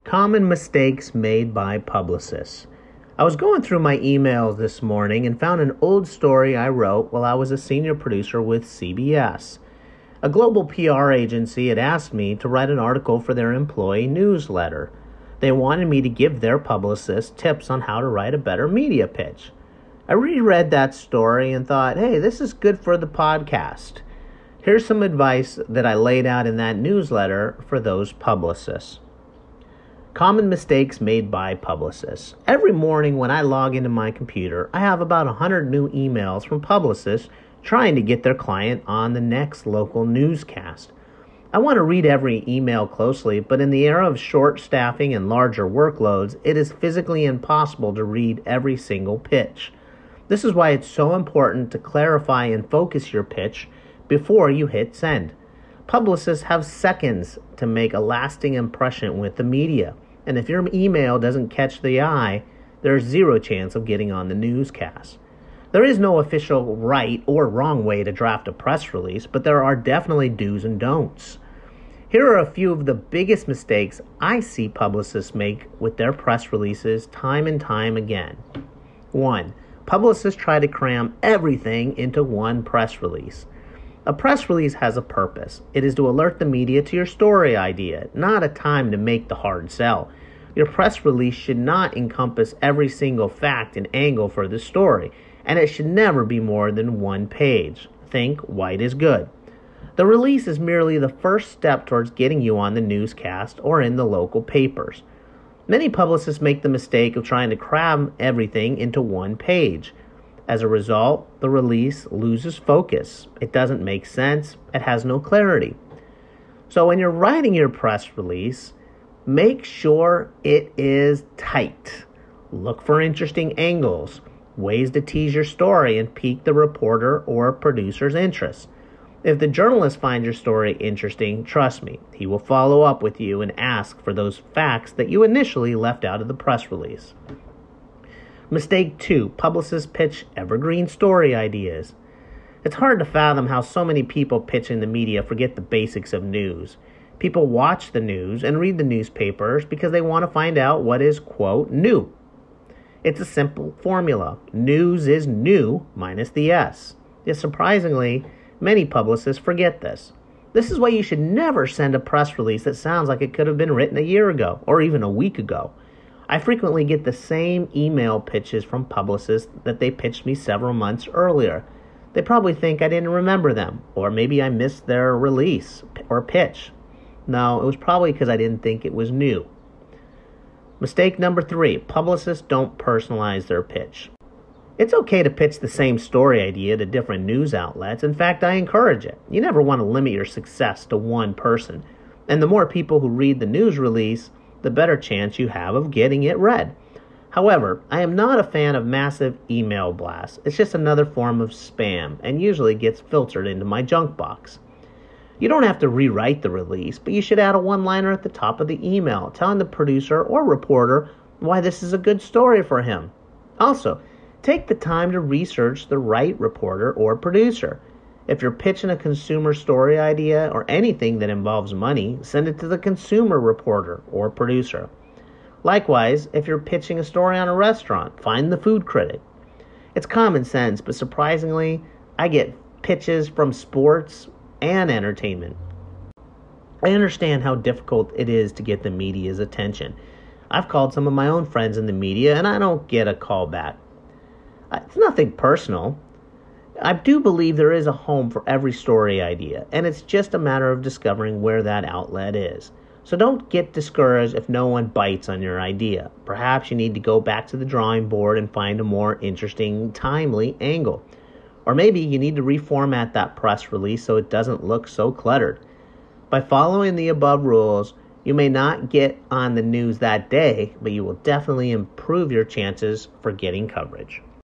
Common mistakes made by publicists. I was going through my emails this morning and found an old story I wrote while I was a senior producer with CBS. A global PR agency had asked me to write an article for their employee newsletter. They wanted me to give their publicists tips on how to write a better media pitch. I reread that story and thought, hey, this is good for the podcast. Here's some advice that I laid out in that newsletter for those publicists. Common mistakes made by publicists. Every morning when I log into my computer, I have about 100 new emails from publicists trying to get their client on the next local newscast. I want to read every email closely, but in the era of short staffing and larger workloads, it is physically impossible to read every single pitch. This is why it's so important to clarify and focus your pitch before you hit send. Publicists have seconds to make a lasting impression with the media. And if your email doesn't catch the eye, there's zero chance of getting on the newscast. There is no official right or wrong way to draft a press release, but there are definitely do's and don'ts. Here are a few of the biggest mistakes I see publicists make with their press releases time and time again. 1. Publicists try to cram everything into one press release. A press release has a purpose. It is to alert the media to your story idea, not a time to make the hard sell. Your press release should not encompass every single fact and angle for the story, and it should never be more than one page. Think white is good. The release is merely the first step towards getting you on the newscast or in the local papers. Many publicists make the mistake of trying to cram everything into one page. As a result, the release loses focus. It doesn't make sense. It has no clarity. So when you're writing your press release, make sure it is tight. Look for interesting angles, ways to tease your story and pique the reporter or producer's interest. If the journalist finds your story interesting, trust me, he will follow up with you and ask for those facts that you initially left out of the press release. Mistake 2. Publicists pitch evergreen story ideas. It's hard to fathom how so many people pitching the media forget the basics of news. People watch the news and read the newspapers because they want to find out what is, quote, new. It's a simple formula. News is new minus the S. Yet surprisingly, many publicists forget this. This is why you should never send a press release that sounds like it could have been written a year ago or even a week ago. I frequently get the same email pitches from publicists that they pitched me several months earlier. They probably think I didn't remember them, or maybe I missed their release or pitch. No, it was probably because I didn't think it was new. Mistake number 3, publicists don't personalize their pitch. It's okay to pitch the same story idea to different news outlets. In fact, I encourage it. You never want to limit your success to one person. And the more people who read the news release, the better chance you have of getting it read. However, I am not a fan of massive email blasts. It's just another form of spam and usually gets filtered into my junk box. You don't have to rewrite the release, but you should add a one-liner at the top of the email telling the producer or reporter why this is a good story for him. Also, take the time to research the right reporter or producer. If you're pitching a consumer story idea or anything that involves money, send it to the consumer reporter or producer. Likewise, if you're pitching a story on a restaurant, find the food critic. It's common sense, but surprisingly, I get pitches from sports and entertainment. I understand how difficult it is to get the media's attention. I've called some of my own friends in the media, and I don't get a call back. It's nothing personal. I do believe there is a home for every story idea, and it's just a matter of discovering where that outlet is. So don't get discouraged if no one bites on your idea. Perhaps you need to go back to the drawing board and find a more interesting, timely angle. Or maybe you need to reformat that press release so it doesn't look so cluttered. By following the above rules, you may not get on the news that day, but you will definitely improve your chances for getting coverage.